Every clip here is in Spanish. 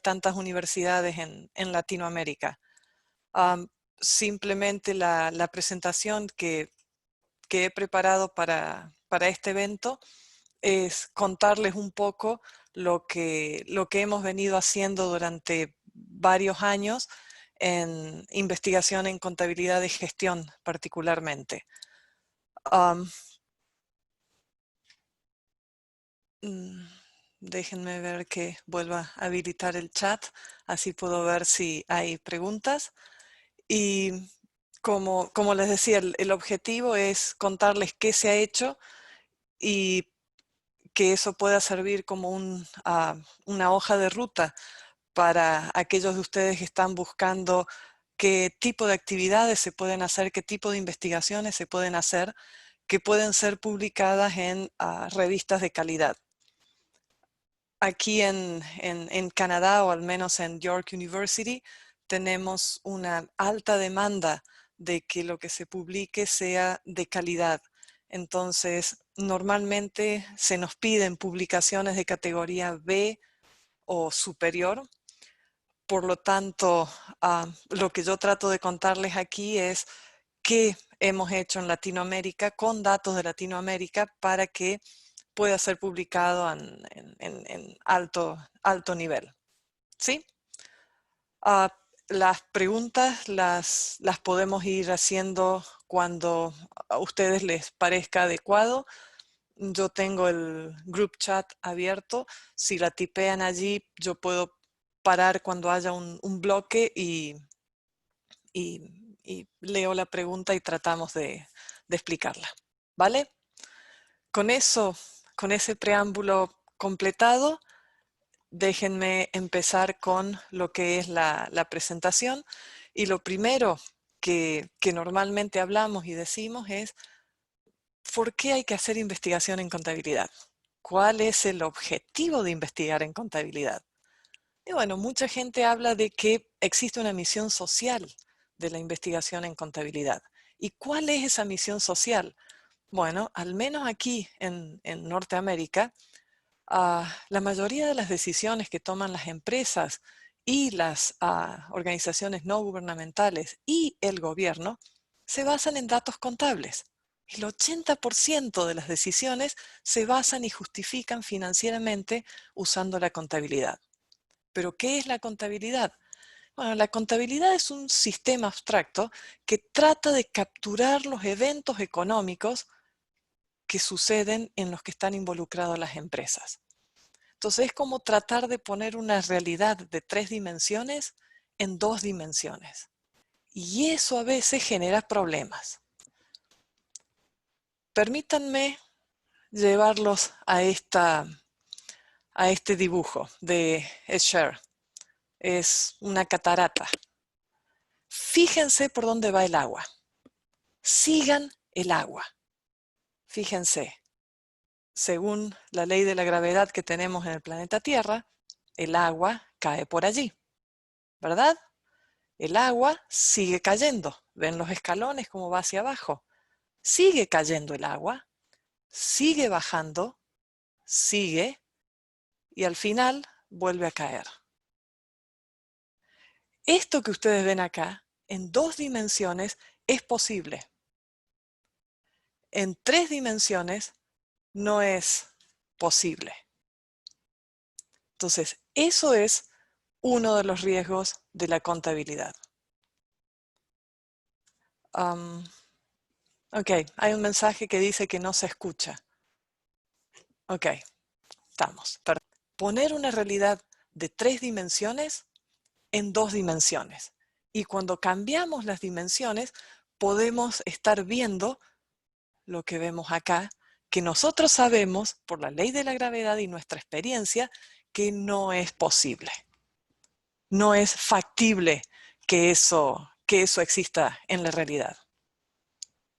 tantas universidades en Latinoamérica. Simplemente la presentación que he preparado para este evento es contarles un poco lo que hemos venido haciendo durante varios años en investigación en contabilidad de gestión particularmente. Déjenme ver que vuelva a habilitar el chat, así puedo ver si hay preguntas. Y como les decía, el objetivo es contarles qué se ha hecho y que eso pueda servir como una hoja de ruta para aquellos de ustedes que están buscando qué tipo de actividades se pueden hacer, qué tipo de investigaciones se pueden hacer, que pueden ser publicadas en revistas de calidad. Aquí en Canadá, o al menos en York University, tenemos una alta demanda de que lo que se publique sea de calidad. Entonces, normalmente se nos piden publicaciones de categoría B o superior. Por lo tanto, lo que yo trato de contarles aquí es qué hemos hecho en Latinoamérica con datos de Latinoamérica para que pueda ser publicado en alto nivel. ¿Sí? Las preguntas las podemos ir haciendo cuando a ustedes les parezca adecuado. Yo tengo el group chat abierto. Si la tipean allí, yo puedo parar cuando haya un bloque y leo la pregunta y tratamos de explicarla. ¿Vale? Con ese preámbulo completado, déjenme empezar con lo que es la presentación. Y lo primero que normalmente hablamos y decimos es, ¿por qué hay que hacer investigación en contabilidad? ¿Cuál es el objetivo de investigar en contabilidad? Y bueno, mucha gente habla de que existe una misión social de la investigación en contabilidad. ¿Y cuál es esa misión social? Bueno, al menos aquí en Norteamérica, la mayoría de las decisiones que toman las empresas y las organizaciones no gubernamentales y el gobierno se basan en datos contables. El 80% de las decisiones se basan y justifican financieramente usando la contabilidad. ¿Pero qué es la contabilidad? Bueno, la contabilidad es un sistema abstracto que trata de capturar los eventos económicos que suceden en los que están involucradas las empresas. Entonces es como tratar de poner una realidad de 3 dimensiones en 2 dimensiones. Y eso a veces genera problemas. Permítanme llevarlos a este dibujo de Escher. Es una catarata. Fíjense por dónde va el agua. Sigan el agua. Fíjense, según la ley de la gravedad que tenemos en el planeta Tierra, el agua cae por allí, ¿verdad? El agua sigue cayendo. ¿Ven los escalones cómo va hacia abajo? Sigue cayendo el agua, sigue bajando, sigue, y al final vuelve a caer. Esto que ustedes ven acá, en 2 dimensiones, es posible. En 3 dimensiones no es posible. Entonces, eso es uno de los riesgos de la contabilidad. Ok, hay un mensaje que dice que no se escucha. Ok, estamos. Poner una realidad de 3 dimensiones en 2 dimensiones. Y cuando cambiamos las dimensiones, podemos estar viendo lo que vemos acá, que nosotros sabemos, por la ley de la gravedad y nuestra experiencia, que no es posible. No es factible que eso exista en la realidad.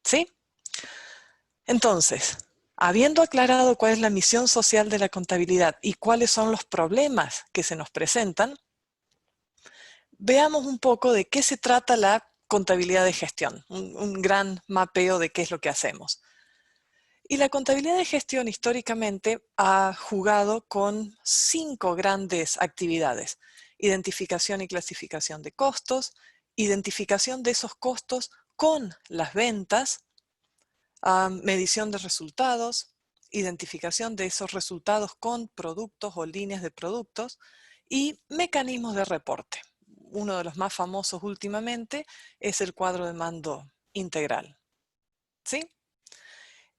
¿Sí? Entonces, habiendo aclarado cuál es la misión social de la contabilidad y cuáles son los problemas que se nos presentan, veamos un poco de qué se trata la contabilidad de gestión, un gran mapeo de qué es lo que hacemos. Y la contabilidad de gestión históricamente ha jugado con 5 grandes actividades: identificación y clasificación de costos, identificación de esos costos con las ventas, medición de resultados, identificación de esos resultados con productos o líneas de productos y mecanismos de reporte. Uno de los más famosos últimamente es el cuadro de mando integral. ¿Sí?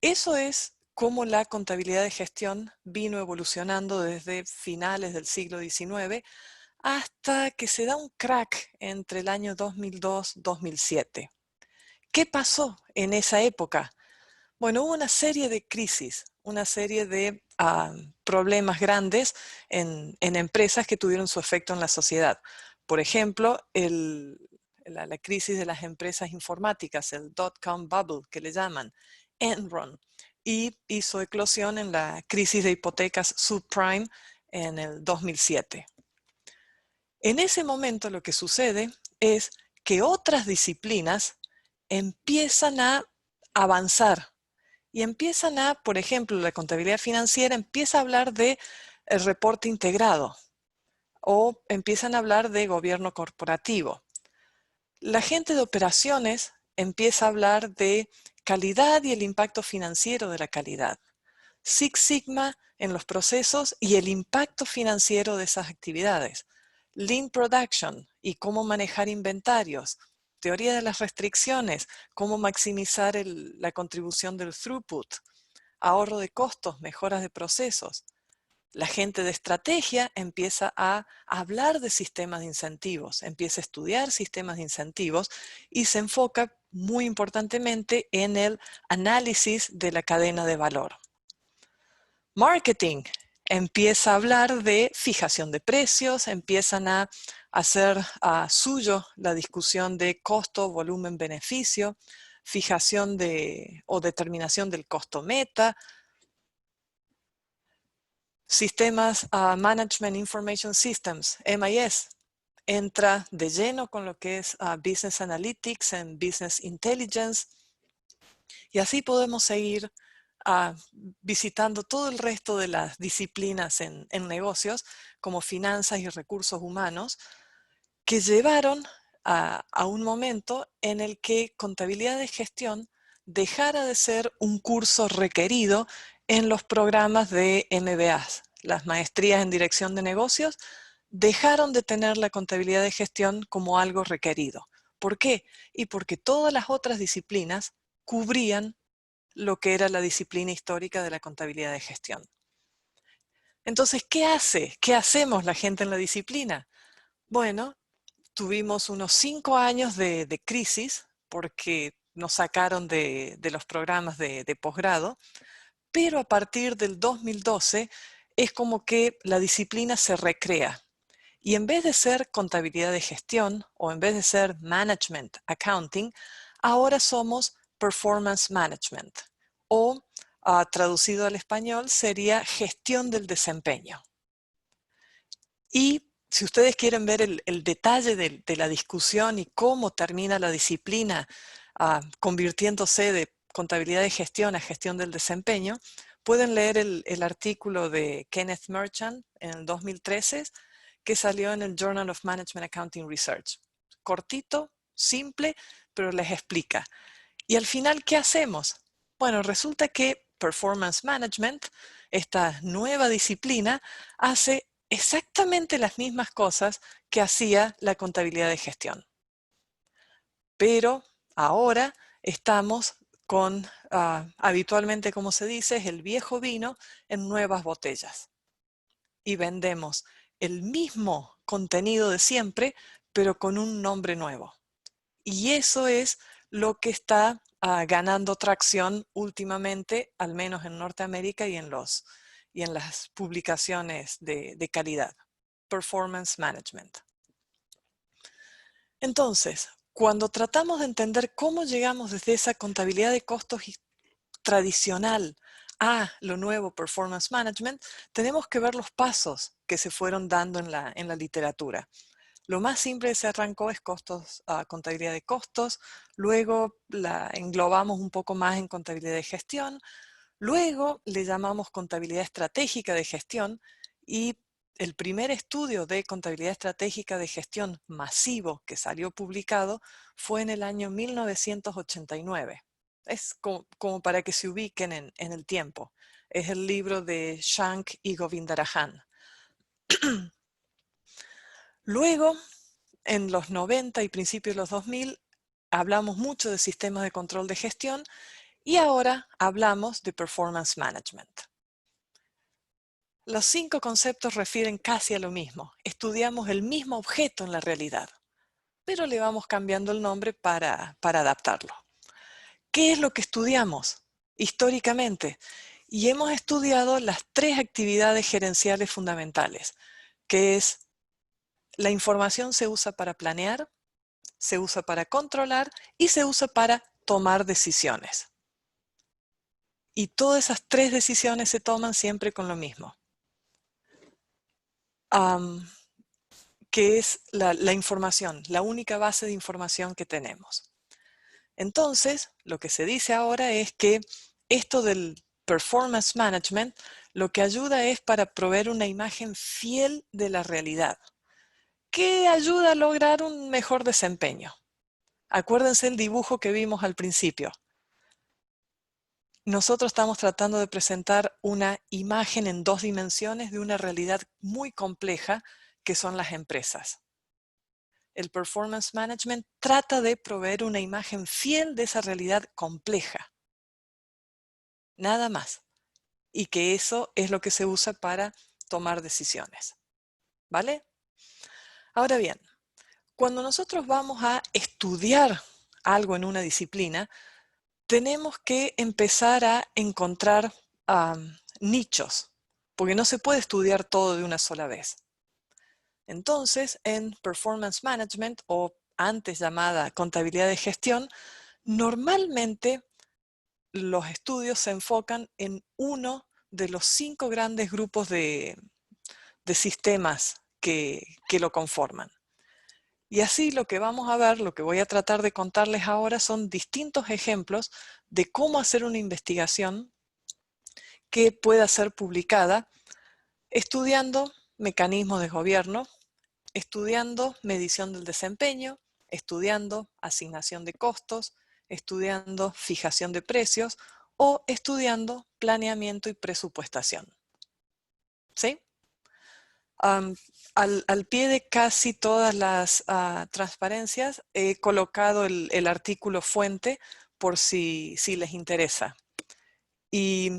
Eso es cómo la contabilidad de gestión vino evolucionando desde finales del siglo XIX hasta que se da un crack entre el año 2002-2007. ¿Qué pasó en esa época? Bueno, hubo una serie de crisis, una serie de problemas grandes en empresas que tuvieron su efecto en la sociedad. Por ejemplo, la crisis de las empresas informáticas, el dot-com bubble que le llaman, Enron, y hizo eclosión en la crisis de hipotecas subprime en el 2007. En ese momento lo que sucede es que otras disciplinas empiezan a avanzar y empiezan a, por ejemplo, la contabilidad financiera empieza a hablar de el reporte integrado o empiezan a hablar de gobierno corporativo. La gente de operaciones empieza a hablar de calidad y el impacto financiero de la calidad. Six Sigma en los procesos y el impacto financiero de esas actividades. Lean Production y cómo manejar inventarios. Teoría de las restricciones, cómo maximizar la contribución del throughput. Ahorro de costos, mejoras de procesos. La gente de estrategia empieza a hablar de sistemas de incentivos, empieza a estudiar sistemas de incentivos y se enfoca muy importantemente en el análisis de la cadena de valor. Marketing empieza a hablar de fijación de precios, empiezan a hacer suyo la discusión de costo, volumen, beneficio, fijación o determinación del costo meta, sistemas Management Information Systems, MIS, entra de lleno con lo que es Business Analytics and Business Intelligence, y así podemos seguir visitando todo el resto de las disciplinas en negocios, como finanzas y recursos humanos, que llevaron a un momento en el que contabilidad de gestión dejara de ser un curso requerido en los programas de MBAs. Las maestrías en dirección de negocios dejaron de tener la contabilidad de gestión como algo requerido. ¿Por qué? Y porque todas las otras disciplinas cubrían lo que era la disciplina histórica de la contabilidad de gestión. Entonces, ¿qué hace? ¿Qué hacemos la gente en la disciplina? Bueno, tuvimos unos 5 años de crisis porque nos sacaron de los programas de posgrado, pero a partir del 2012 es como que la disciplina se recrea. Y en vez de ser contabilidad de gestión o en vez de ser management accounting, ahora somos performance management o traducido al español sería gestión del desempeño. Y si ustedes quieren ver el detalle de la discusión y cómo termina la disciplina convirtiéndose de contabilidad de gestión a gestión del desempeño, pueden leer el artículo de Kenneth Merchant en el 2013 que salió en el Journal of Management Accounting Research. Cortito, simple, pero les explica. Y al final, ¿qué hacemos? Bueno, resulta que Performance Management, esta nueva disciplina, hace exactamente las mismas cosas que hacía la contabilidad de gestión. Pero ahora estamos con, habitualmente como se dice, es el viejo vino en nuevas botellas. Y vendemos el mismo contenido de siempre, pero con un nombre nuevo. Y eso es lo que está ganando tracción últimamente, al menos en Norteamérica y en las publicaciones de calidad. Performance Management. Entonces, cuando tratamos de entender cómo llegamos desde esa contabilidad de costos tradicional a lo nuevo Performance Management, tenemos que ver los pasos que se fueron dando en la literatura. Lo más simple que se arrancó es contabilidad de costos, luego la englobamos un poco más en contabilidad de gestión, Luego le llamamos contabilidad estratégica de gestión y el primer estudio de contabilidad estratégica de gestión masivo que salió publicado fue en el año 1989. Es como para que se ubiquen en el tiempo. Es el libro de Shank y Govindarajan. Luego, en los 90 y principios de los 2000, hablamos mucho de sistemas de control de gestión y ahora hablamos de performance management. Los 5 conceptos refieren casi a lo mismo. Estudiamos el mismo objeto en la realidad, pero le vamos cambiando el nombre para adaptarlo. ¿Qué es lo que estudiamos históricamente? Y hemos estudiado las 3 actividades gerenciales fundamentales, que es la información se usa para planear, se usa para controlar y se usa para tomar decisiones. Y todas esas 3 decisiones se toman siempre con lo mismo. Que es la información, la única base de información que tenemos. Entonces, lo que se dice ahora es que esto del performance management lo que ayuda es para proveer una imagen fiel de la realidad, que ayuda a lograr un mejor desempeño. Acuérdense el dibujo que vimos al principio. Nosotros estamos tratando de presentar una imagen en 2 dimensiones de una realidad muy compleja que son las empresas. El performance management trata de proveer una imagen fiel de esa realidad compleja. Nada más. Y que eso es lo que se usa para tomar decisiones. ¿Vale? Ahora bien, cuando nosotros vamos a estudiar algo en una disciplina, tenemos que empezar a encontrar nichos, porque no se puede estudiar todo de una sola vez. Entonces, en Performance Management, o antes llamada contabilidad de gestión, normalmente los estudios se enfocan en uno de los 5 grandes grupos de sistemas que lo conforman. Y así lo que vamos a ver, lo que voy a tratar de contarles ahora son distintos ejemplos de cómo hacer una investigación que pueda ser publicada estudiando mecanismos de gobierno, estudiando medición del desempeño, estudiando asignación de costos, estudiando fijación de precios o estudiando planeamiento y presupuestación. ¿Sí? Al pie de casi todas las transparencias he colocado el artículo fuente por si les interesa. Y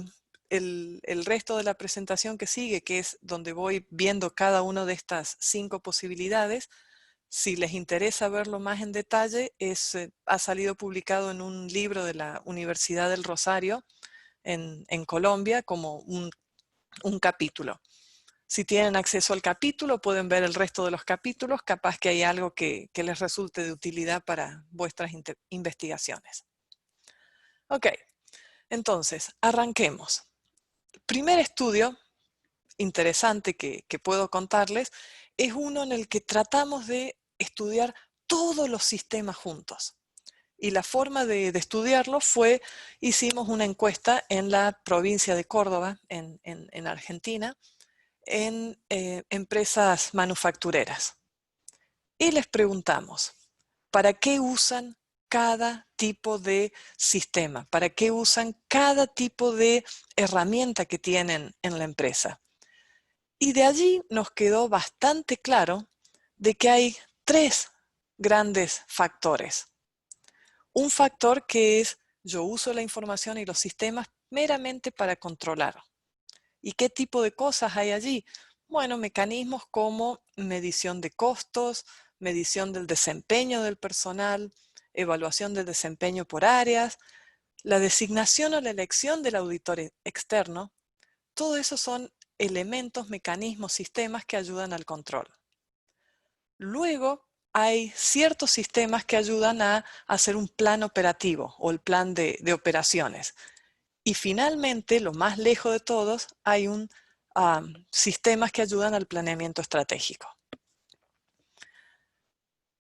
el resto de la presentación que sigue, que es donde voy viendo cada una de estas 5 posibilidades, si les interesa verlo más en detalle, ha salido publicado en un libro de la Universidad del Rosario en Colombia como un capítulo. Si tienen acceso al capítulo, pueden ver el resto de los capítulos, capaz que hay algo que les resulte de utilidad para vuestras investigaciones. Ok, entonces, arranquemos. El primer estudio interesante que puedo contarles es uno en el que tratamos de estudiar todos los sistemas juntos. Y la forma de estudiarlo fue, hicimos una encuesta en la provincia de Córdoba, en Argentina, en empresas manufactureras. Y les preguntamos, ¿para qué usan cada tipo de sistema? ¿Para qué usan cada tipo de herramienta que tienen en la empresa? Y de allí nos quedó bastante claro de que hay 3 grandes factores. Un factor que es, yo uso la información y los sistemas meramente para controlar. ¿Y qué tipo de cosas hay allí? Bueno, mecanismos como medición de costos, medición del desempeño del personal, evaluación del desempeño por áreas, la designación o la elección del auditor externo. Todo eso son elementos, mecanismos, sistemas que ayudan al control. Luego hay ciertos sistemas que ayudan a hacer un plan operativo o el plan de operaciones. Y finalmente, lo más lejos de todos, hay sistemas que ayudan al planeamiento estratégico.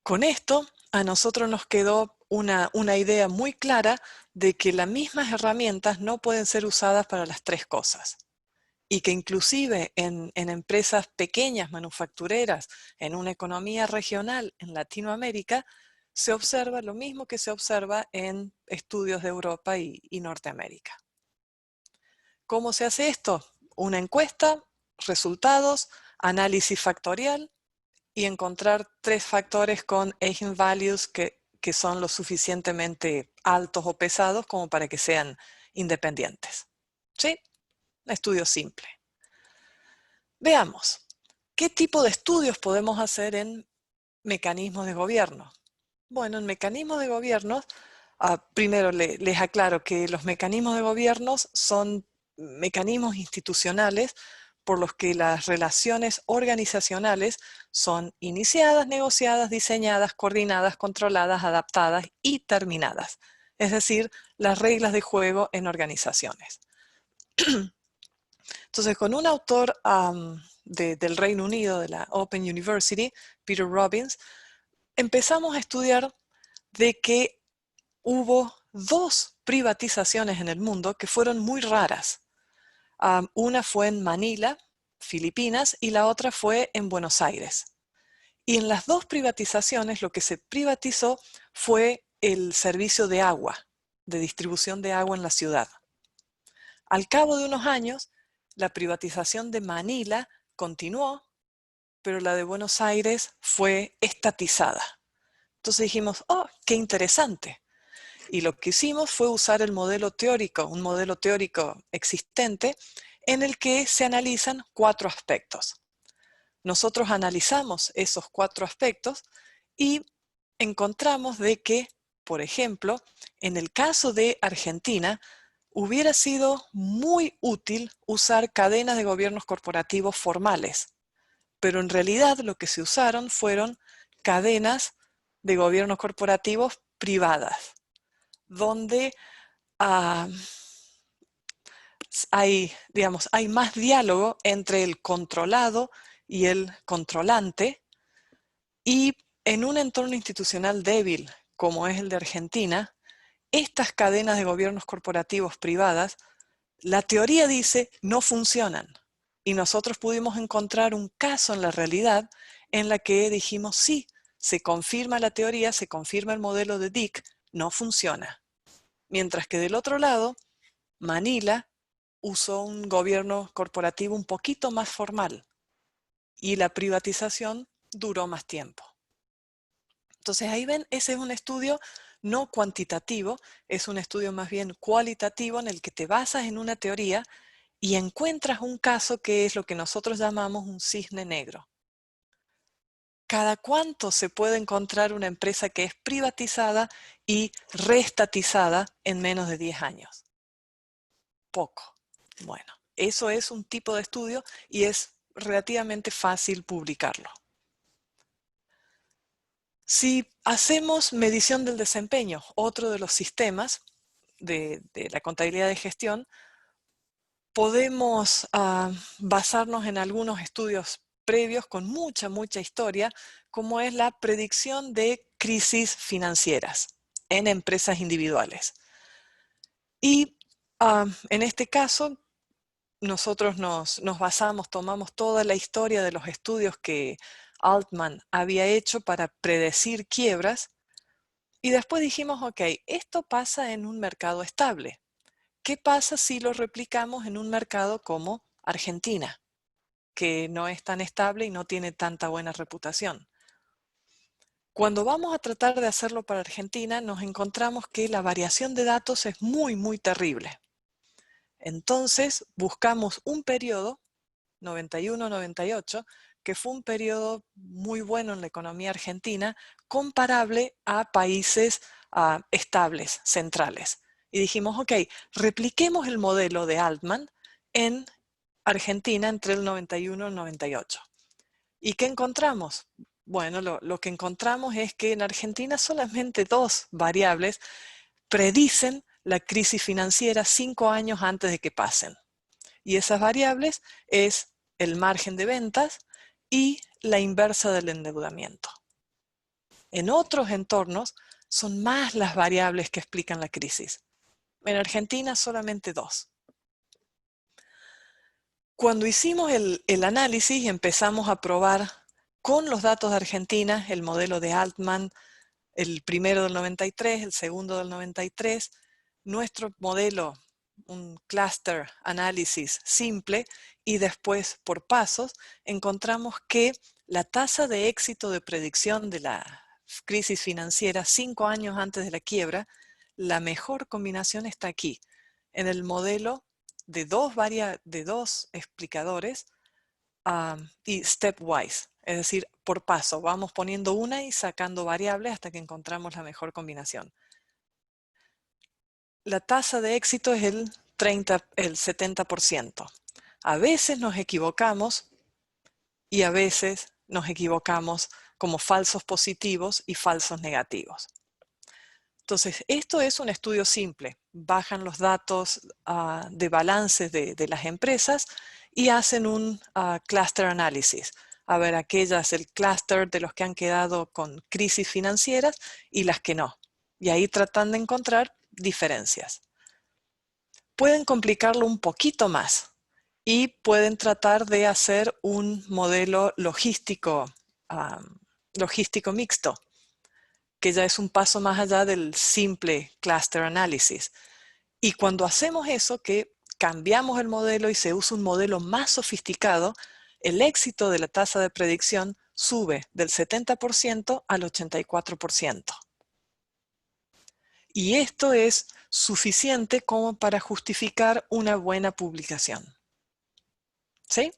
Con esto, a nosotros nos quedó una idea muy clara de que las mismas herramientas no pueden ser usadas para las tres cosas. Y que inclusive en empresas pequeñas, manufactureras, en una economía regional en Latinoamérica, se observa lo mismo que se observa en estudios de Europa y Norteamérica. ¿Cómo se hace esto? Una encuesta, resultados, análisis factorial y encontrar tres factores con eigenvalues que son lo suficientemente altos o pesados como para que sean independientes. ¿Sí? Un estudio simple. Veamos, ¿qué tipo de estudios podemos hacer en mecanismos de gobierno? Bueno, en mecanismos de gobierno, primero les aclaro que los mecanismos de gobierno son mecanismos institucionales por los que las relaciones organizacionales son iniciadas, negociadas, diseñadas, coordinadas, controladas, adaptadas y terminadas. Es decir, las reglas de juego en organizaciones. Entonces, con un autor del Reino Unido, de la Open University, Peter Robbins, empezamos a estudiar de que hubo dos privatizaciones en el mundo que fueron muy raras. Una fue en Manila, Filipinas, y la otra fue en Buenos Aires. Y en las dos privatizaciones lo que se privatizó fue el servicio de agua, de distribución de agua en la ciudad. Al cabo de unos años, la privatización de Manila continuó, pero la de Buenos Aires fue estatizada. Entonces dijimos, oh, qué interesante. Y lo que hicimos fue usar el modelo teórico, un modelo teórico existente, en el que se analizan cuatro aspectos. Nosotros analizamos esos cuatro aspectos y encontramos de que, por ejemplo, en el caso de Argentina, hubiera sido muy útil usar cadenas de gobiernos corporativos formales, pero en realidad lo que se usaron fueron cadenas de gobiernos corporativos privadas, donde hay más diálogo entre el controlado y el controlante, y en un entorno institucional débil como es el de Argentina, estas cadenas de gobiernos corporativos privadas, la teoría dice, no funcionan. Y nosotros pudimos encontrar un caso en la realidad en la que dijimos, sí, se confirma la teoría, se confirma el modelo de Dick, no funciona. Mientras que del otro lado, Manila usó un gobierno corporativo un poquito más formal y la privatización duró más tiempo. Entonces ahí ven, ese es un estudio no cuantitativo, es un estudio más bien cualitativo en el que te basas en una teoría y encuentras un caso que es lo que nosotros llamamos un cisne negro. ¿Cada cuánto se puede encontrar una empresa que es privatizada y reestatizada en menos de 10 años? Poco. Bueno, eso es un tipo de estudio y es relativamente fácil publicarlo. Si hacemos medición del desempeño, otro de los sistemas de la contabilidad de gestión, podemos basarnos en algunos estudios previos con mucha historia, como es la predicción de crisis financieras en empresas individuales. Y en este caso, nosotros nos basamos, tomamos toda la historia de los estudios que Altman había hecho para predecir quiebras y después dijimos, ok, esto pasa en un mercado estable. ¿Qué pasa si lo replicamos en un mercado como Argentina, que no es tan estable y no tiene tanta buena reputación? Cuando vamos a tratar de hacerlo para Argentina, nos encontramos que la variación de datos es muy terrible. Entonces, buscamos un periodo, 91-98, que fue un periodo muy bueno en la economía argentina, comparable a países estables, centrales. Y dijimos, ok, repliquemos el modelo de Altman en Argentina entre el 91 y el 98. ¿Y qué encontramos? Bueno, lo que encontramos es que en Argentina solamente dos variables predicen la crisis financiera 5 años antes de que pasen. Y esas variables es el margen de ventas y la inversa del endeudamiento. En otros entornos son más las variables que explican la crisis. En Argentina solamente 2. Cuando hicimos el análisis y empezamos a probar con los datos de Argentina, el modelo de Altman, el primero del 93, el segundo del 93, nuestro modelo, un cluster análisis simple, y después por pasos, encontramos que la tasa de éxito de predicción de la crisis financiera 5 años antes de la quiebra, la mejor combinación está aquí, en el modelo de dos explicadores y stepwise, es decir, por paso. Vamos poniendo una y sacando variables hasta que encontramos la mejor combinación. La tasa de éxito es el 70%. A veces nos equivocamos y a veces nos equivocamos como falsos positivos y falsos negativos. Entonces, esto es un estudio simple. Bajan los datos de balances de las empresas y hacen un cluster análisis. A ver, el clúster de los que han quedado con crisis financieras y las que no. Y ahí tratan de encontrar diferencias. Pueden complicarlo un poquito más y pueden tratar de hacer un modelo logístico mixto, que ya es un paso más allá del simple cluster análisis. Y cuando hacemos eso, que cambiamos el modelo y se usa un modelo más sofisticado, el éxito de la tasa de predicción sube del 70% al 84%. Y esto es suficiente como para justificar una buena publicación. ¿Sí?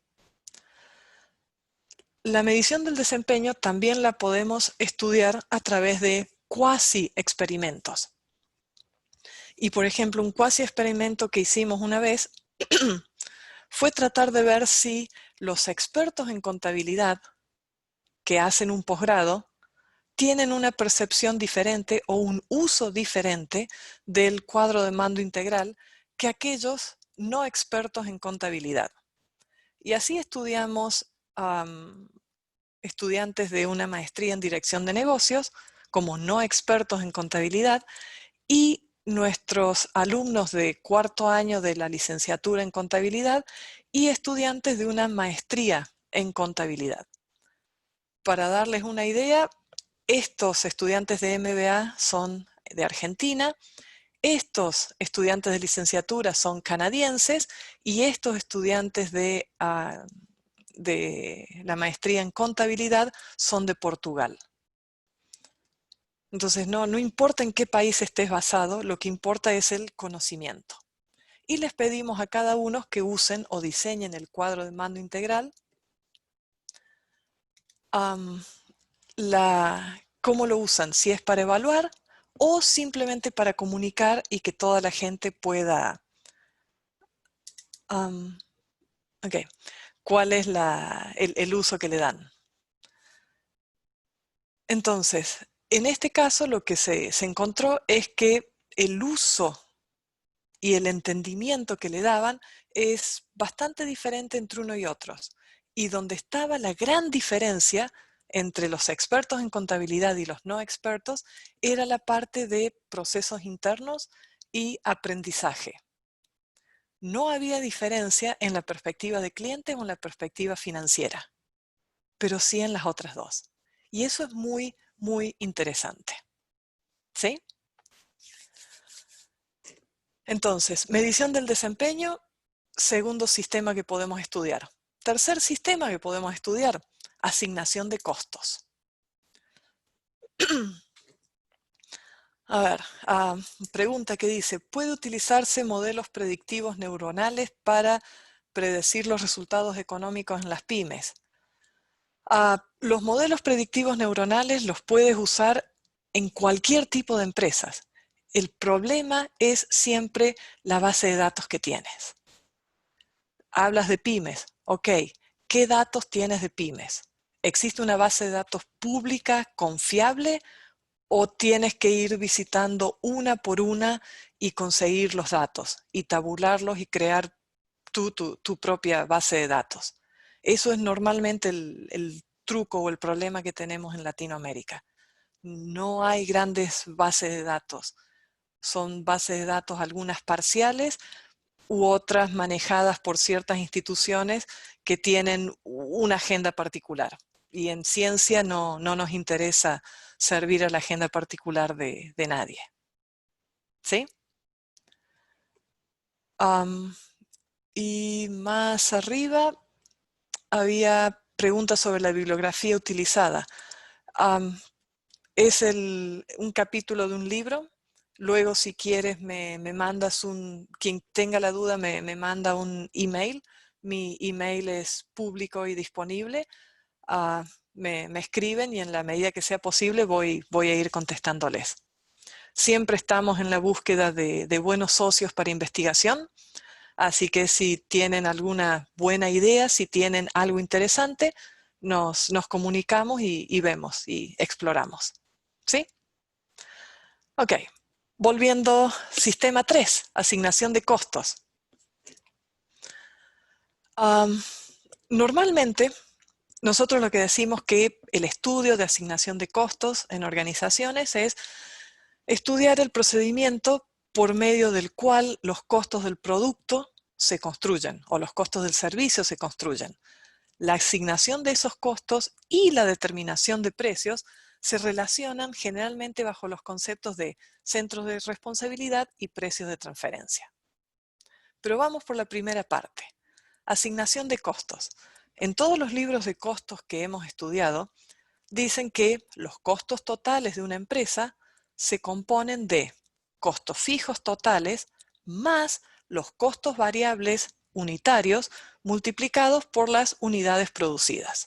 La medición del desempeño también la podemos estudiar a través de cuasi experimentos. Y por ejemplo, un cuasi experimento que hicimos una vez fue tratar de ver si los expertos en contabilidad que hacen un posgrado tienen una percepción diferente o un uso diferente del cuadro de mando integral que aquellos no expertos en contabilidad. Y así estudiamos estudiantes de una maestría en dirección de negocios como no expertos en contabilidad y nuestros alumnos de cuarto año de la licenciatura en contabilidad y estudiantes de una maestría en contabilidad. Para darles una idea, estos estudiantes de MBA son de Argentina, estos estudiantes de licenciatura son canadienses y estos estudiantes de la maestría en contabilidad son de Portugal. Entonces no importa en qué país estés basado, lo que importa es el conocimiento. Y les pedimos a cada uno que usen o diseñen el cuadro de mando integral. ¿Cómo lo usan? Si es para evaluar o simplemente para comunicar y que toda la gente pueda... ¿Cuál es el uso que le dan? Entonces, en este caso lo que se encontró es que el uso y el entendimiento que le daban es bastante diferente entre uno y otros. Y donde estaba la gran diferencia entre los expertos en contabilidad y los no expertos era la parte de procesos internos y aprendizaje. No había diferencia en la perspectiva de cliente o en la perspectiva financiera, pero sí en las otras dos. Y eso es muy, muy interesante. ¿Sí? Entonces, medición del desempeño, segundo sistema que podemos estudiar. Tercer sistema que podemos estudiar, asignación de costos. A ver, pregunta que dice, ¿puede utilizarse modelos predictivos neuronales para predecir los resultados económicos en las pymes? Los modelos predictivos neuronales los puedes usar en cualquier tipo de empresas. El problema es siempre la base de datos que tienes. Hablas de pymes, ok, ¿qué datos tienes de pymes? ¿Existe una base de datos pública, confiable, o tienes que ir visitando una por una y conseguir los datos y tabularlos y crear tu propia base de datos? Eso es normalmente el truco o el problema que tenemos en Latinoamérica. no hay grandes bases de datos. Son bases de datos algunas parciales u otras manejadas por ciertas instituciones que tienen una agenda particular. Y en ciencia no nos interesa servir a la agenda particular de nadie. ¿Sí? Y más arriba había preguntas sobre la bibliografía utilizada. Es un capítulo de un libro. Luego, si quieres, me mandas quien tenga la duda me manda un email. Mi email es público y disponible. Me escriben y en la medida que sea posible voy a ir contestándoles. Siempre estamos en la búsqueda de buenos socios para investigación. Así que si tienen alguna buena idea, si tienen algo interesante, nos comunicamos y vemos y exploramos. ¿Sí? Ok. Volviendo, sistema 3, asignación de costos. Normalmente, nosotros lo que decimos que el estudio de asignación de costos en organizaciones es estudiar el procedimiento por medio del cual los costos del producto se construyen o los costos del servicio se construyen. La asignación de esos costos y la determinación de precios se relacionan generalmente bajo los conceptos de centros de responsabilidad y precios de transferencia. Pero vamos por la primera parte. Asignación de costos. En todos los libros de costos que hemos estudiado, dicen que los costos totales de una empresa se componen de costos fijos totales más los costos variables unitarios multiplicados por las unidades producidas.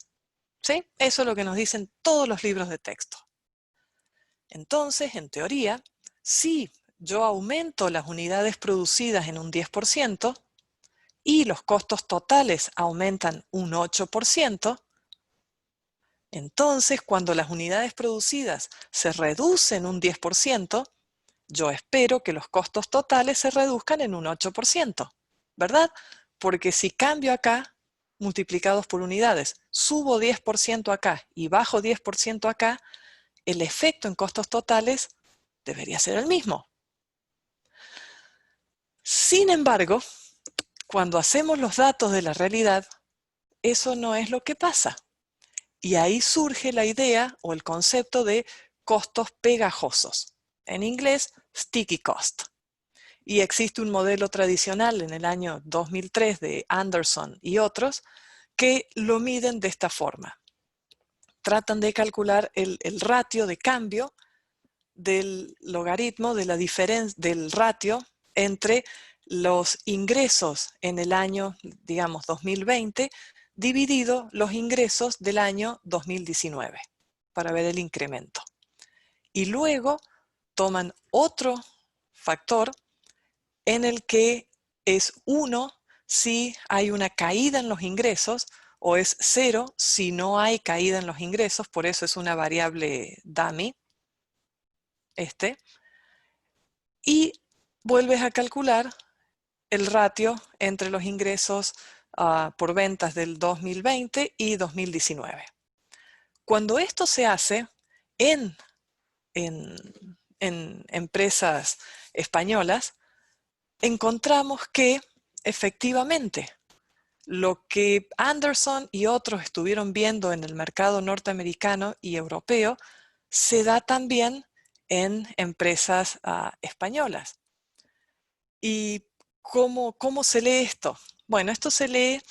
¿Sí? Eso es lo que nos dicen todos los libros de texto. Entonces, en teoría, si yo aumento las unidades producidas en un 10% y los costos totales aumentan un 8%, entonces cuando las unidades producidas se reducen un 10%, yo espero que los costos totales se reduzcan en un 8%, ¿verdad? Porque si cambio acá, multiplicados por unidades, subo 10% acá y bajo 10% acá, el efecto en costos totales debería ser el mismo. Sin embargo, cuando hacemos los datos de la realidad, eso no es lo que pasa. Y ahí surge la idea o el concepto de costos pegajosos. En inglés, sticky cost. Y existe un modelo tradicional en el año 2003 de Anderson y otros que lo miden de esta forma. Tratan de calcular el ratio de cambio del logaritmo de la diferencia del ratio entre los ingresos en el año, digamos, 2020 dividido los ingresos del año 2019 para ver el incremento. Y luego toman otro factor en el que es 1 si hay una caída en los ingresos o es 0 si no hay caída en los ingresos, por eso es una variable dummy, y vuelves a calcular el ratio entre los ingresos por ventas del 2020 y 2019. Cuando esto se hace en empresas españolas, encontramos que efectivamente lo que Anderson y otros estuvieron viendo en el mercado norteamericano y europeo se da también en empresas españolas. ¿Y cómo se lee esto? Bueno, esto se lee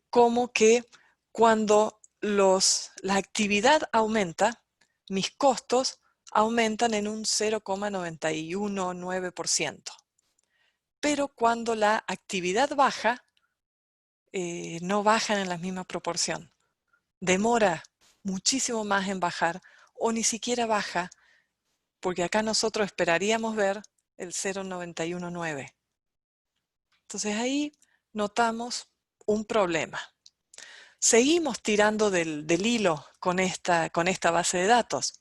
como que cuando la actividad aumenta, mis costos aumentan en un 0,919%. Pero cuando la actividad baja, no bajan en la misma proporción. Demora muchísimo más en bajar o ni siquiera baja, porque acá nosotros esperaríamos ver el 0,919. Entonces ahí notamos un problema. Seguimos tirando del hilo con esta base de datos.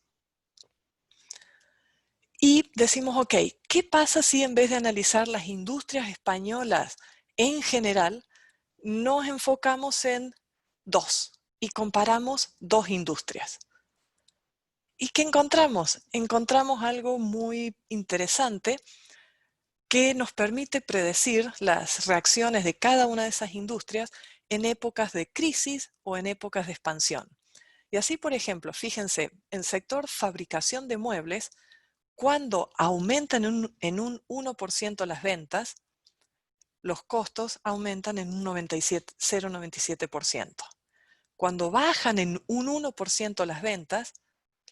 Y decimos, ok, ¿qué pasa si en vez de analizar las industrias españolas en general, nos enfocamos en dos y comparamos dos industrias? ¿Y qué encontramos? Encontramos algo muy interesante que nos permite predecir las reacciones de cada una de esas industrias en épocas de crisis o en épocas de expansión. Y así, por ejemplo, fíjense, el sector fabricación de muebles, cuando aumentan en un 1% las ventas, los costos aumentan en un 0,97%. Cuando bajan en un 1% las ventas,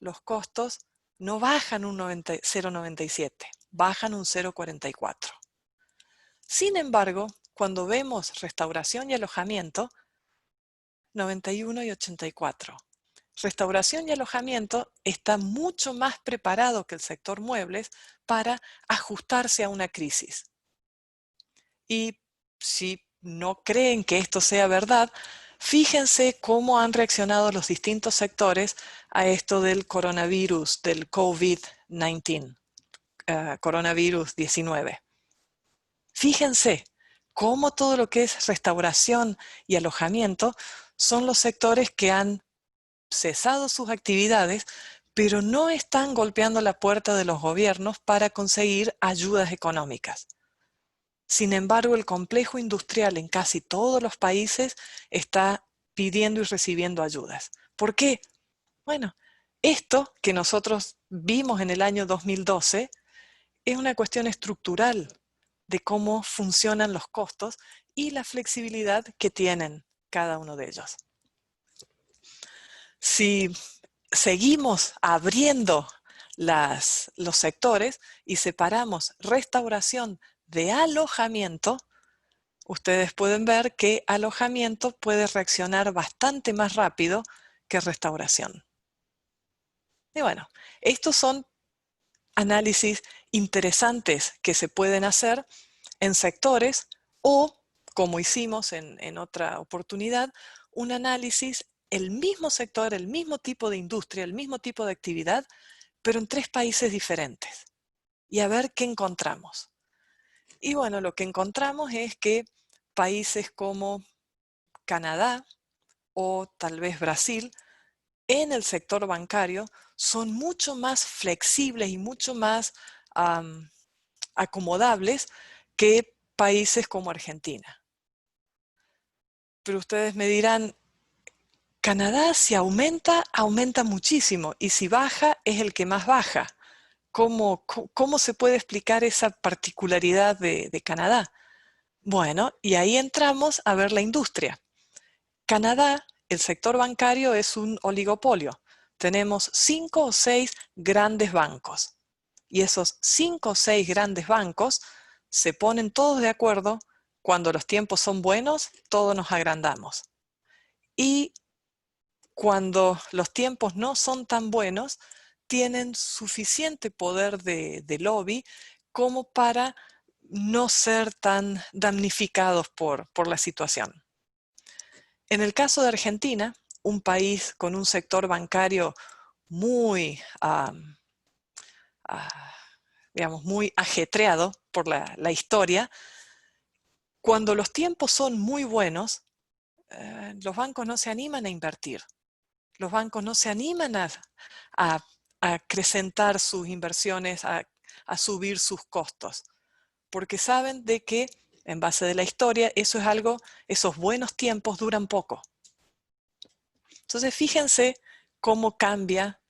los costos no bajan un 0,97, bajan un 0,44. Sin embargo, cuando vemos restauración y alojamiento, 91 y 84. Restauración y alojamiento está mucho más preparado que el sector muebles para ajustarse a una crisis. Y si no creen que esto sea verdad, fíjense cómo han reaccionado los distintos sectores a esto del coronavirus, del COVID-19, coronavirus 19. Fíjense cómo todo lo que es restauración y alojamiento son los sectores que han cesado sus actividades, pero no están golpeando la puerta de los gobiernos para conseguir ayudas económicas. Sin embargo, el complejo industrial en casi todos los países está pidiendo y recibiendo ayudas. ¿Por qué? Bueno, esto que nosotros vimos en el año 2012 es una cuestión estructural de cómo funcionan los costos y la flexibilidad que tienen cada uno de ellos. Si seguimos abriendo los sectores y separamos restauración de alojamiento, ustedes pueden ver que alojamiento puede reaccionar bastante más rápido que restauración. Y bueno, estos son análisis interesantes que se pueden hacer en sectores o, como hicimos en otra oportunidad, un análisis, el mismo sector, el mismo tipo de industria, el mismo tipo de actividad, pero en 3 países diferentes. Y a ver qué encontramos. Y bueno, lo que encontramos es que países como Canadá o tal vez Brasil, en el sector bancario, son mucho más flexibles y mucho más acomodables que países como Argentina. Pero ustedes me dirán, Canadá si aumenta, aumenta muchísimo, y si baja, es el que más baja. ¿Cómo se puede explicar esa particularidad de Canadá? Bueno, y ahí entramos a ver la industria. Canadá, el sector bancario es un oligopolio. Tenemos 5 o 6 grandes bancos. Y esos 5 o 6 grandes bancos se ponen todos de acuerdo. Cuando los tiempos son buenos, todos nos agrandamos. Y cuando los tiempos no son tan buenos, tienen suficiente poder de lobby como para no ser tan damnificados por la situación. En el caso de Argentina, un país con un sector bancario muy, digamos, muy ajetreado por la historia, cuando los tiempos son muy buenos, los bancos no se animan a invertir. Los bancos no se animan a acrecentar sus inversiones, a subir sus costos, porque saben de que, en base de la historia, eso es algo, esos buenos tiempos duran poco. Entonces, fíjense cómo cambia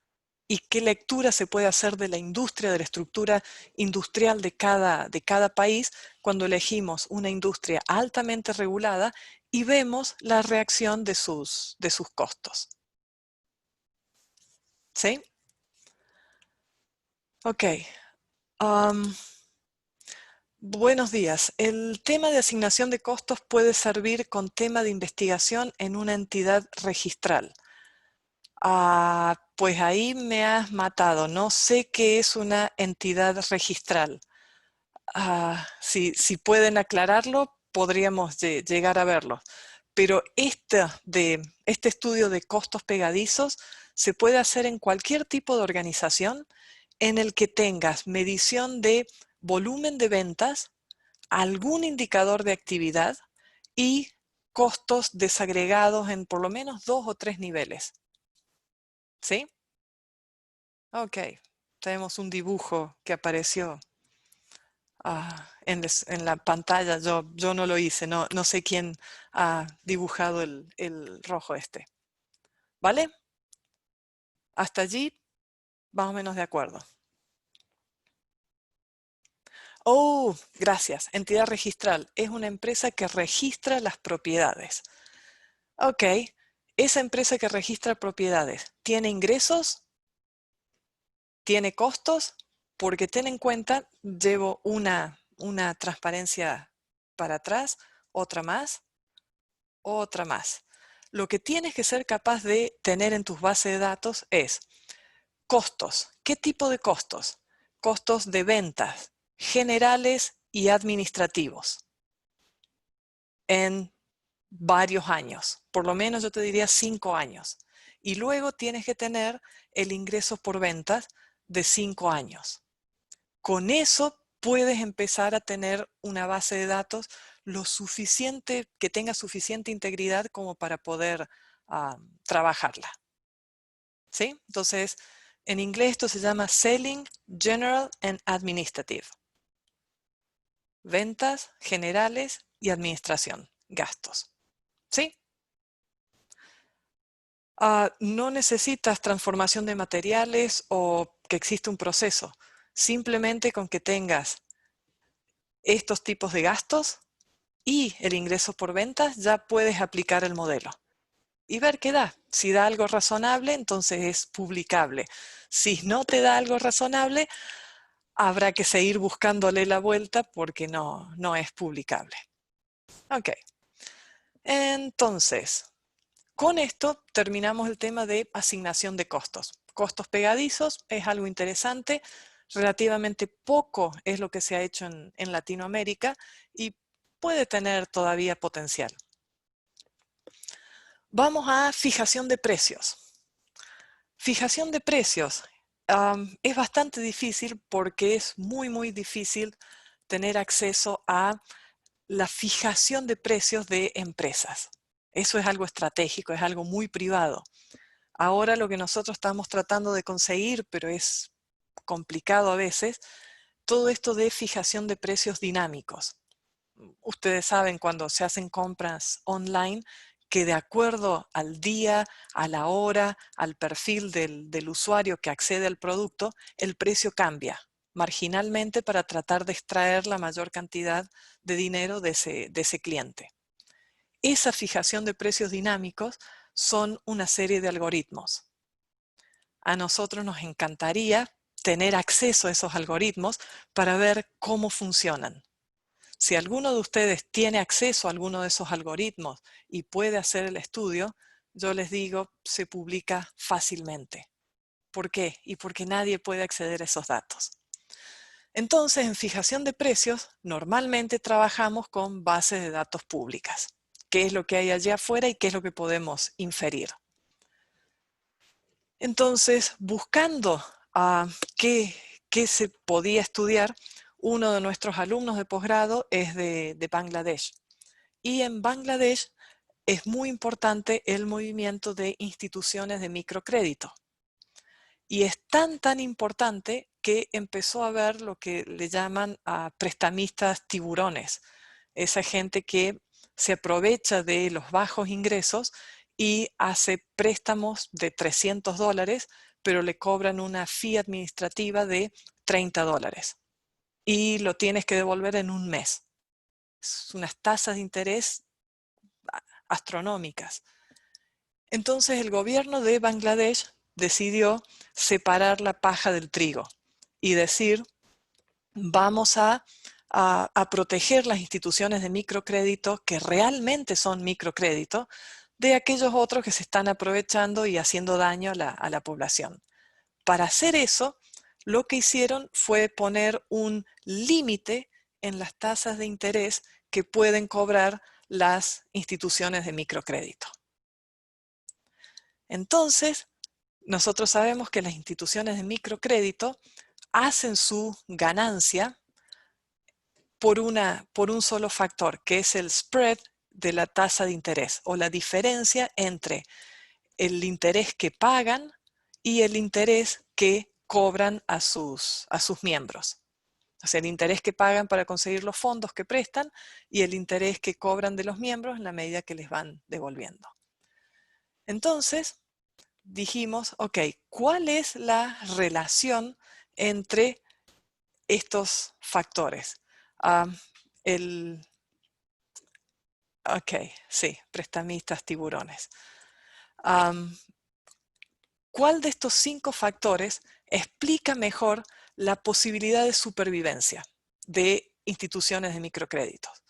y qué lectura se puede hacer de la industria, de la estructura industrial de cada país cuando elegimos una industria altamente regulada y vemos la reacción de sus costos. ¿Sí? Ok. Buenos días. El tema de asignación de costos puede servir con tema de investigación en una entidad registral. Pues ahí me has matado. No sé qué es una entidad registral. Si pueden aclararlo, podríamos llegar a verlo. Pero este estudio de costos pegadizos se puede hacer en cualquier tipo de organización en el que tengas medición de volumen de ventas, algún indicador de actividad y costos desagregados en por lo menos 2 o 3 niveles. ¿Sí? Ok, tenemos un dibujo que apareció en la pantalla. Yo no lo hice, no sé quién ha dibujado el rojo este. ¿Vale? Hasta allí, más o menos de acuerdo. Oh, gracias. Entidad registral. Es una empresa que registra las propiedades. Ok, esa empresa que registra propiedades, ¿tiene ingresos? ¿Tiene costos? Porque ten en cuenta, llevo una transparencia para atrás, otra más, otra más. Lo que tienes que ser capaz de tener en tus bases de datos es costos. ¿Qué tipo de costos? Costos de ventas, generales y administrativos, en varios años. Por lo menos yo te diría 5 años. Y luego tienes que tener el ingreso por ventas de 5 años. Con eso puedes empezar a tener una base de datos lo suficiente, que tenga suficiente integridad como para poder trabajarla. ¿Sí? Entonces, en inglés esto se llama Selling, General and Administrative. Ventas, generales y administración, gastos. ¿Sí? No necesitas transformación de materiales o que exista un proceso. Simplemente con que tengas estos tipos de gastos y el ingreso por ventas, ya puedes aplicar el modelo y ver qué da. Si da algo razonable, entonces es publicable. Si no te da algo razonable, habrá que seguir buscándole la vuelta porque no es publicable. Ok, entonces, con esto terminamos el tema de asignación de costos. Costos pegadizos es algo interesante, relativamente poco es lo que se ha hecho en Latinoamérica y puede tener todavía potencial. Vamos a fijación de precios. Fijación de precios es bastante difícil porque es muy difícil tener acceso a la fijación de precios de empresas. Eso es algo estratégico, es algo muy privado. Ahora lo que nosotros estamos tratando de conseguir, pero es complicado a veces, todo esto de fijación de precios dinámicos. Ustedes saben cuando se hacen compras online que de acuerdo al día, a la hora, al perfil del usuario que accede al producto, el precio cambia marginalmente para tratar de extraer la mayor cantidad de dinero de ese cliente. Esa fijación de precios dinámicos son una serie de algoritmos. A nosotros nos encantaría tener acceso a esos algoritmos para ver cómo funcionan. Si alguno de ustedes tiene acceso a alguno de esos algoritmos y puede hacer el estudio, yo les digo, se publica fácilmente. ¿Por qué? Y porque nadie puede acceder a esos datos. Entonces, en fijación de precios, normalmente trabajamos con bases de datos públicas. ¿Qué es lo que hay allá afuera y qué es lo que podemos inferir? Entonces, buscando qué se podía estudiar, uno de nuestros alumnos de posgrado es de Bangladesh. Y en Bangladesh es muy importante el movimiento de instituciones de microcrédito. Y es tan importante que empezó a haber lo que le llaman a prestamistas tiburones. Esa gente que se aprovecha de los bajos ingresos y hace préstamos de $300, pero le cobran una fee administrativa de $30. Y lo tienes que devolver en un mes. Es unas tasas de interés astronómicas. Entonces el gobierno de Bangladesh decidió separar la paja del trigo y decir, vamos a proteger las instituciones de microcrédito que realmente son microcrédito de aquellos otros que se están aprovechando y haciendo daño a la población. Para hacer eso, lo que hicieron fue poner un límite en las tasas de interés que pueden cobrar las instituciones de microcrédito. Entonces, nosotros sabemos que las instituciones de microcrédito hacen su ganancia por un solo factor, que es el spread de la tasa de interés o la diferencia entre el interés que pagan y el interés que cobran a sus miembros. O sea, el interés que pagan para conseguir los fondos que prestan y el interés que cobran de los miembros en la medida que les van devolviendo. Entonces, dijimos, ok, ¿cuál es la relación entre estos factores? Ok, sí, prestamistas, tiburones. ¿Cuál de estos 5 factores explica mejor la posibilidad de supervivencia de instituciones de microcréditos?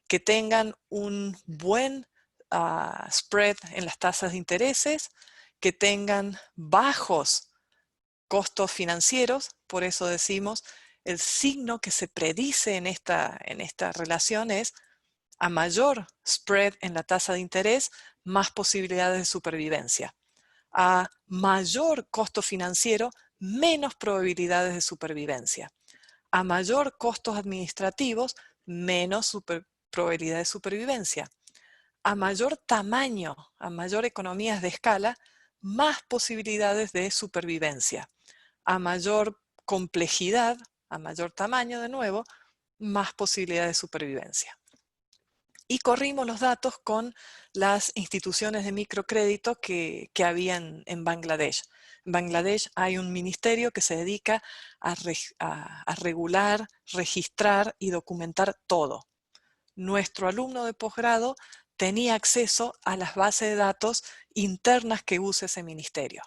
Que tengan un buen spread en las tasas de intereses, que tengan bajos costos financieros, por eso decimos, el signo que se predice en esta relación es a mayor spread en la tasa de interés, más posibilidades de supervivencia. A mayor costo financiero, menos probabilidades de supervivencia. A mayor costos administrativos, menos probabilidad de supervivencia. A mayor tamaño, a mayor economías de escala, más posibilidades de supervivencia. A mayor complejidad, a mayor tamaño de nuevo, más posibilidades de supervivencia. Y corrimos los datos con las instituciones de microcrédito que había en Bangladesh. En Bangladesh hay un ministerio que se dedica a regular, registrar y documentar todo. Nuestro alumno de posgrado tenía acceso a las bases de datos internas que usa ese ministerio.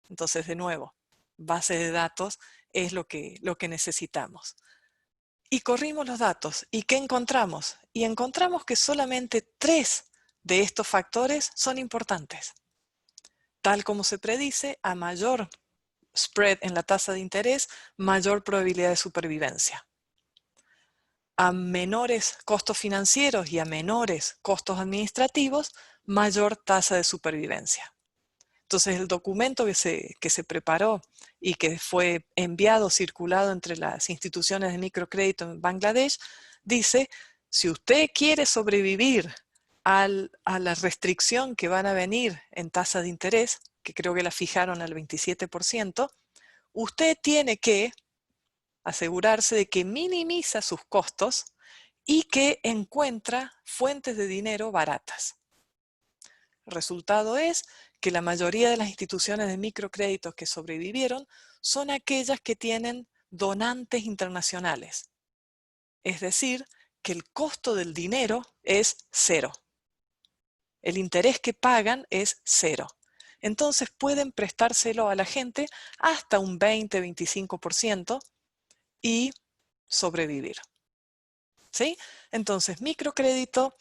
Entonces, de nuevo, base de datos es lo que necesitamos. Y corrimos los datos. ¿Y qué encontramos? Y encontramos que solamente 3 de estos factores son importantes. Tal como se predice, a mayor spread en la tasa de interés, mayor probabilidad de supervivencia. A menores costos financieros y a menores costos administrativos, mayor tasa de supervivencia. Entonces el documento que se preparó y que fue enviado, circulado entre las instituciones de microcrédito en Bangladesh, dice, si usted quiere sobrevivir a la restricción que van a venir en tasa de interés, que creo que la fijaron al 27%, usted tiene que asegurarse de que minimiza sus costos y que encuentra fuentes de dinero baratas. El resultado es que la mayoría de las instituciones de microcréditos que sobrevivieron son aquellas que tienen donantes internacionales. Es decir, que el costo del dinero es 0. El interés que pagan es 0. Entonces pueden prestárselo a la gente hasta un 20-25% y sobrevivir. ¿Sí? Entonces, microcrédito.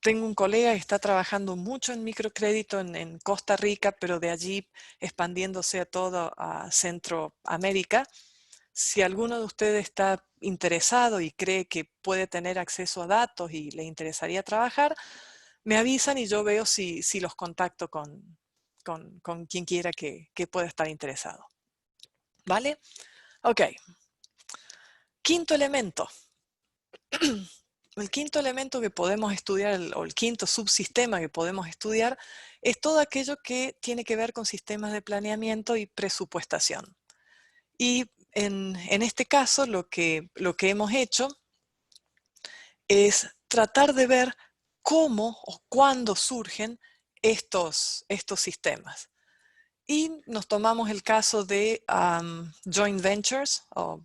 Tengo un colega que está trabajando mucho en microcrédito en Costa Rica, pero de allí expandiéndose a todo Centroamérica. Si alguno de ustedes está interesado y cree que puede tener acceso a datos y le interesaría trabajar, me avisan y yo veo si los contacto con quien quiera que pueda estar interesado. ¿Vale? Ok. Quinto elemento. El quinto elemento que podemos estudiar, o el quinto subsistema que podemos estudiar, es todo aquello que tiene que ver con sistemas de planeamiento y presupuestación. Y en este caso lo que hemos hecho es tratar de ver cómo o cuándo surgen estos sistemas. Y nos tomamos el caso de joint ventures, o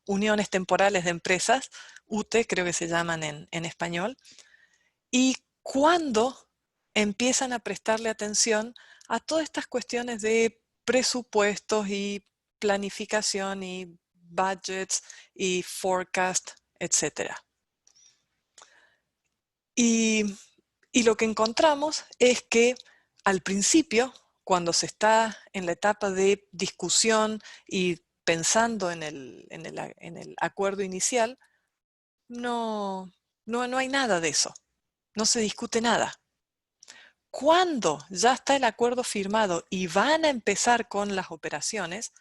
uniones temporales de empresas, UTE creo que se llaman en español, y cuándo empiezan a prestarle atención a todas estas cuestiones de presupuestos y planificación y budgets y forecast, etc. Y lo que encontramos es que al principio, cuando se está en la etapa de discusión y pensando en el acuerdo inicial, no hay nada de eso, no se discute nada. Cuando ya está el acuerdo firmado y van a empezar con las operaciones,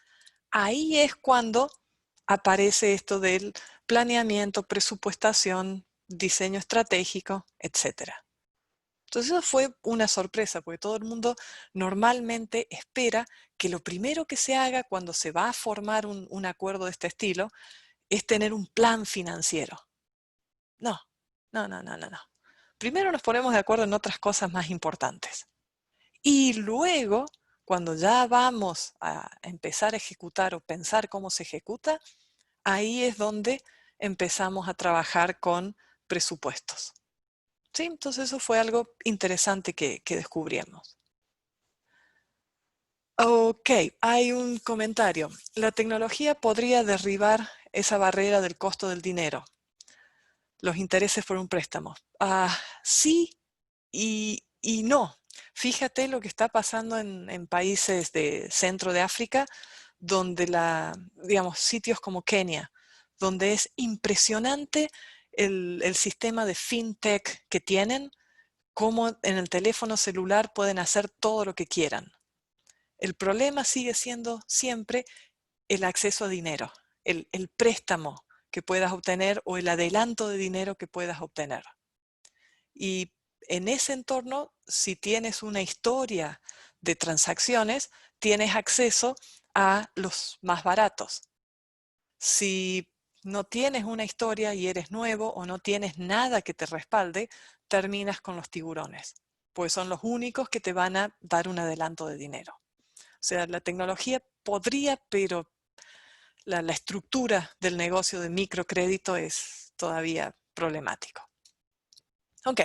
ahí es cuando aparece esto del planeamiento, presupuestación, diseño estratégico, etc. Entonces eso fue una sorpresa, porque todo el mundo normalmente espera que lo primero que se haga cuando se va a formar un acuerdo de este estilo es tener un plan financiero. No, no, no, no, no, no. Primero nos ponemos de acuerdo en otras cosas más importantes. Y luego, cuando ya vamos a empezar a ejecutar o pensar cómo se ejecuta, ahí es donde empezamos a trabajar con presupuestos. ¿Sí? Entonces eso fue algo interesante que descubrimos. Ok, hay un comentario. La tecnología podría derribar esa barrera del costo del dinero, los intereses por un préstamo. Sí y no. Fíjate lo que está pasando en países de centro de África, donde digamos, sitios como Kenia, donde es impresionante el sistema de fintech que tienen, cómo en el teléfono celular pueden hacer todo lo que quieran. El problema sigue siendo siempre el acceso a dinero, el préstamo que puedas obtener o el adelanto de dinero que puedas obtener. Y en ese entorno, si tienes una historia de transacciones, tienes acceso a los más baratos. Si no tienes una historia y eres nuevo o no tienes nada que te respalde, terminas con los tiburones, pues son los únicos que te van a dar un adelanto de dinero. O sea, la tecnología podría, pero la estructura del negocio de microcrédito es todavía problemático. Ok,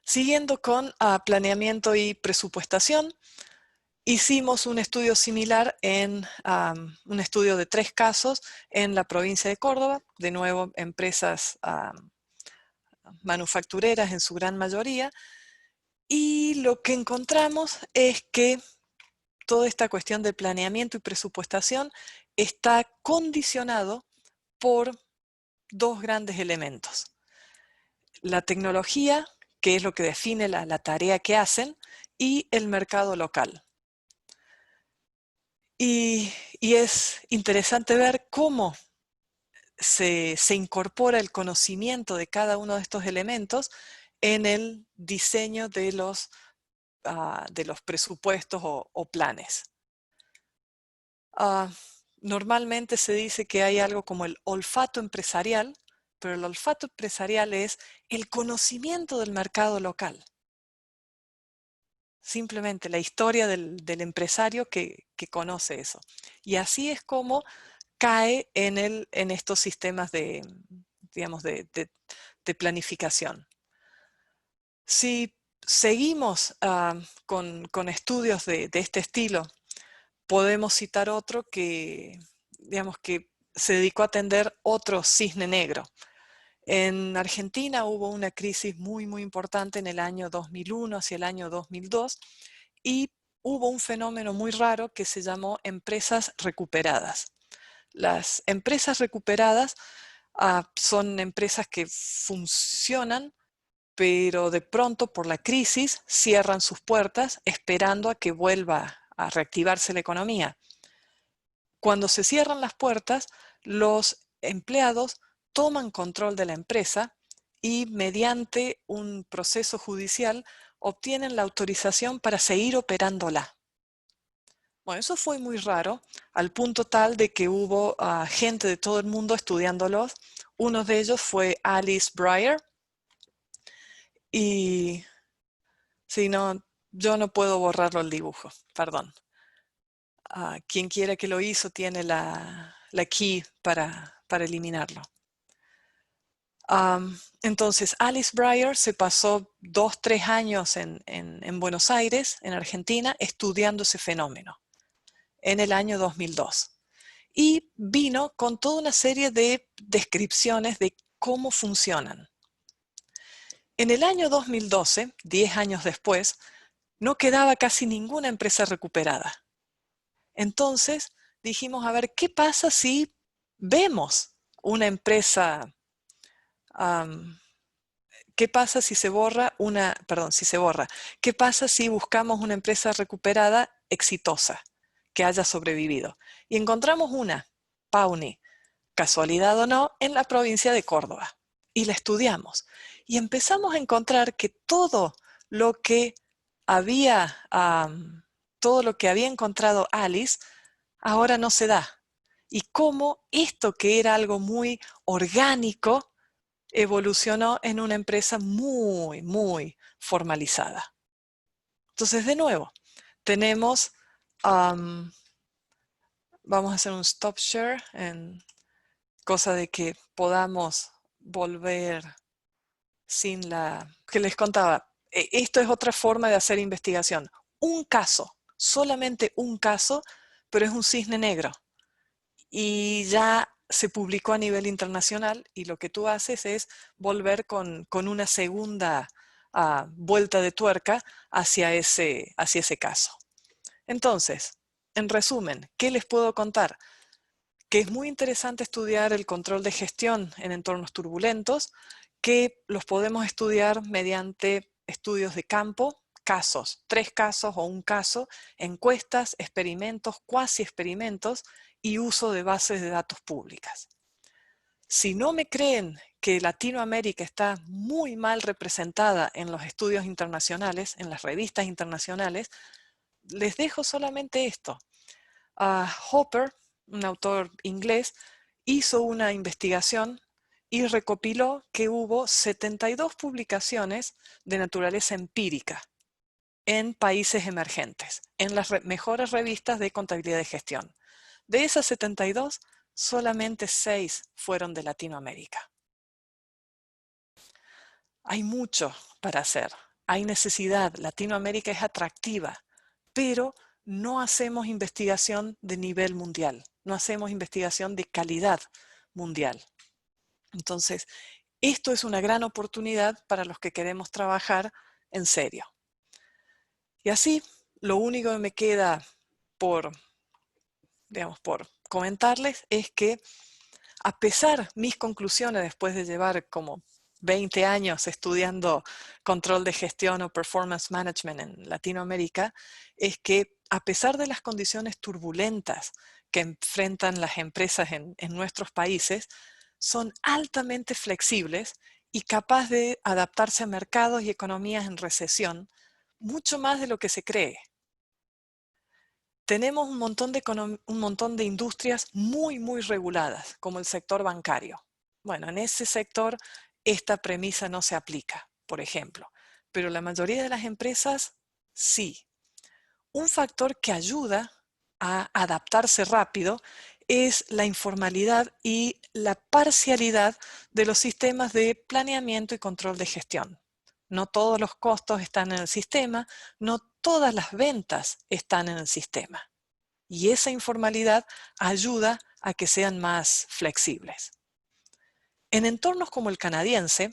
siguiendo con planeamiento y presupuestación, hicimos un estudio similar en un estudio de 3 casos en la provincia de Córdoba, de nuevo empresas manufactureras en su gran mayoría, y lo que encontramos es que toda esta cuestión de planeamiento y presupuestación está condicionado por 2 grandes elementos. La tecnología, que es lo que define la tarea que hacen, y el mercado local. Y es interesante ver cómo se incorpora el conocimiento de cada uno de estos elementos en el diseño de los presupuestos o planes. Normalmente se dice que hay algo como el olfato empresarial, pero el olfato empresarial es el conocimiento del mercado local. Simplemente la historia del empresario que conoce eso. Y así es como cae en estos sistemas digamos, de planificación. Si seguimos con estudios de este estilo, podemos citar otro digamos, que se dedicó a atender otro cisne negro. En Argentina hubo una crisis muy, muy importante en el año 2001 hacia el año 2002 y hubo un fenómeno muy raro que se llamó empresas recuperadas. Las empresas recuperadas son empresas que funcionan, pero de pronto por la crisis cierran sus puertas esperando a que vuelva a reactivarse la economía. Cuando se cierran las puertas, los empleados toman control de la empresa y mediante un proceso judicial obtienen la autorización para seguir operándola. Bueno, eso fue muy raro, al punto tal de que hubo gente de todo el mundo estudiándolos. Uno de ellos fue Alice Breyer. Y si no, yo no puedo borrarlo el dibujo, perdón. Quien quiera que lo hizo tiene la key para eliminarlo. Entonces, Alice Breyer se pasó 2, 3 años en Buenos Aires, en Argentina, estudiando ese fenómeno en el año 2002. Y vino con toda una serie de descripciones de cómo funcionan. En el año 2012, 10 años después, no quedaba casi ninguna empresa recuperada. Entonces dijimos, a ver, ¿qué pasa si vemos una empresa? ¿Qué pasa si se borra si se borra? ¿Qué pasa si buscamos una empresa recuperada exitosa, que haya sobrevivido? Y encontramos una, Pauni, casualidad o no, en la provincia de Córdoba. Y la estudiamos. Y empezamos a encontrar que todo lo que había, todo lo que había encontrado Alice, ahora no se da. Y cómo esto que era algo muy orgánico, evolucionó en una empresa muy, muy formalizada. Entonces, de nuevo, tenemos, vamos a hacer un stop share, en cosa de que podamos volver sin la que les contaba. Esto es otra forma de hacer investigación. Un caso, solamente un caso, pero es un cisne negro. Y ya se publicó a nivel internacional y lo que tú haces es volver con una segunda vuelta de tuerca hacia ese caso. Entonces, en resumen, ¿qué les puedo contar? Que es muy interesante estudiar el control de gestión en entornos turbulentos, que los podemos estudiar mediante estudios de campo, casos, 3 casos o un caso, encuestas, experimentos, cuasi experimentos y uso de bases de datos públicas. Si no me creen que Latinoamérica está muy mal representada en los estudios internacionales, en las revistas internacionales, les dejo solamente esto. Hopper, un autor inglés, hizo una investigación y recopiló que hubo 72 publicaciones de naturaleza empírica en países emergentes, en las mejores revistas de contabilidad y gestión. De esas 72, solamente 6 fueron de Latinoamérica. Hay mucho para hacer, hay necesidad, Latinoamérica es atractiva, pero no hacemos investigación de nivel mundial, no hacemos investigación de calidad mundial. Entonces, esto es una gran oportunidad para los que queremos trabajar en serio. Y así, lo único que me queda por comentarles es que a pesar mis conclusiones después de llevar como 20 años estudiando control de gestión o performance management en Latinoamérica, es que a pesar de las condiciones turbulentas que enfrentan las empresas en nuestros países, son altamente flexibles y capaces de adaptarse a mercados y economías en recesión, mucho más de lo que se cree. Tenemos un montón de industrias muy, muy reguladas, como el sector bancario. Bueno, en ese sector esta premisa no se aplica, por ejemplo, pero la mayoría de las empresas sí. Un factor que ayuda a adaptarse rápido es la informalidad y la parcialidad de los sistemas de planeamiento y control de gestión. No todos los costos están en el sistema, no todas las ventas están en el sistema. Y esa informalidad ayuda a que sean más flexibles. En entornos como el canadiense,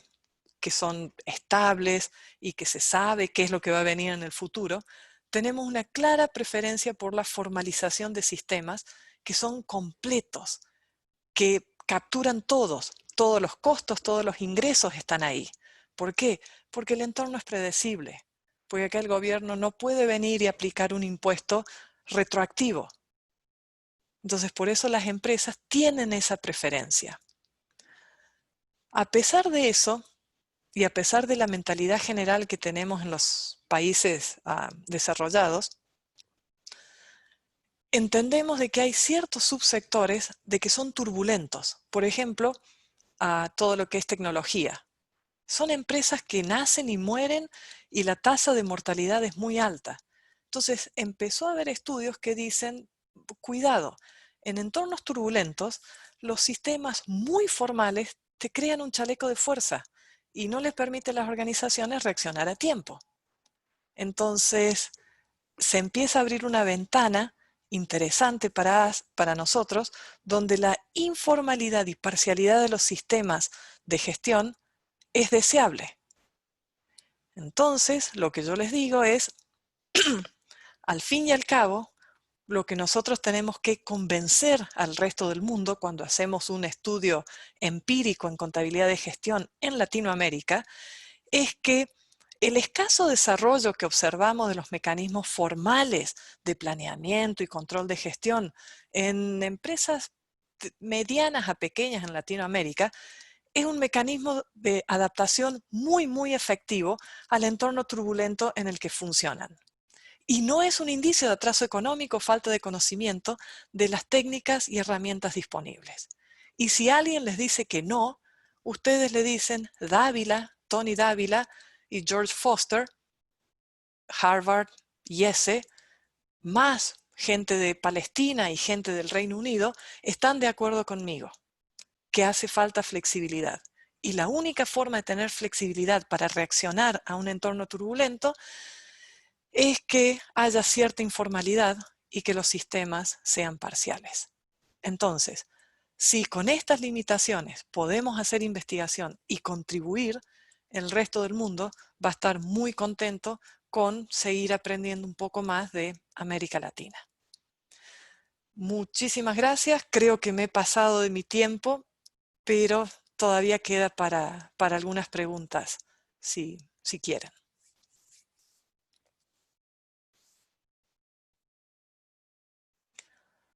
que son estables y que se sabe qué es lo que va a venir en el futuro, tenemos una clara preferencia por la formalización de sistemas que son completos, que capturan todos los costos, todos los ingresos están ahí. ¿Por qué? Porque el entorno es predecible, porque acá el gobierno no puede venir y aplicar un impuesto retroactivo. Entonces, por eso las empresas tienen esa preferencia. A pesar de eso, y a pesar de la mentalidad general que tenemos en los países desarrollados, entendemos de que hay ciertos subsectores de que son turbulentos. Por ejemplo, todo lo que es tecnología. Son empresas que nacen y mueren y la tasa de mortalidad es muy alta. Entonces, empezó a haber estudios que dicen, cuidado, en entornos turbulentos, los sistemas muy formales te crean un chaleco de fuerza y no les permite a las organizaciones reaccionar a tiempo. Entonces, se empieza a abrir una ventana interesante para nosotros, donde la informalidad y parcialidad de los sistemas de gestión es deseable. Entonces, lo que yo les digo es, al fin y al cabo, lo que nosotros tenemos que convencer al resto del mundo cuando hacemos un estudio empírico en contabilidad de gestión en Latinoamérica es que el escaso desarrollo que observamos de los mecanismos formales de planeamiento y control de gestión en empresas medianas a pequeñas en Latinoamérica es un mecanismo de adaptación muy, muy efectivo al entorno turbulento en el que funcionan. Y no es un indicio de atraso económico o falta de conocimiento de las técnicas y herramientas disponibles. Y si alguien les dice que no, ustedes le dicen Dávila, Tony Dávila y George Foster, Harvard, IESE, más gente de Palestina y gente del Reino Unido, están de acuerdo conmigo que hace falta flexibilidad. Y la única forma de tener flexibilidad para reaccionar a un entorno turbulento es que haya cierta informalidad y que los sistemas sean parciales. Entonces, si con estas limitaciones podemos hacer investigación y contribuir, el resto del mundo va a estar muy contento con seguir aprendiendo un poco más de América Latina. Muchísimas gracias. Creo que me he pasado de mi tiempo, pero todavía queda para algunas preguntas, si quieren.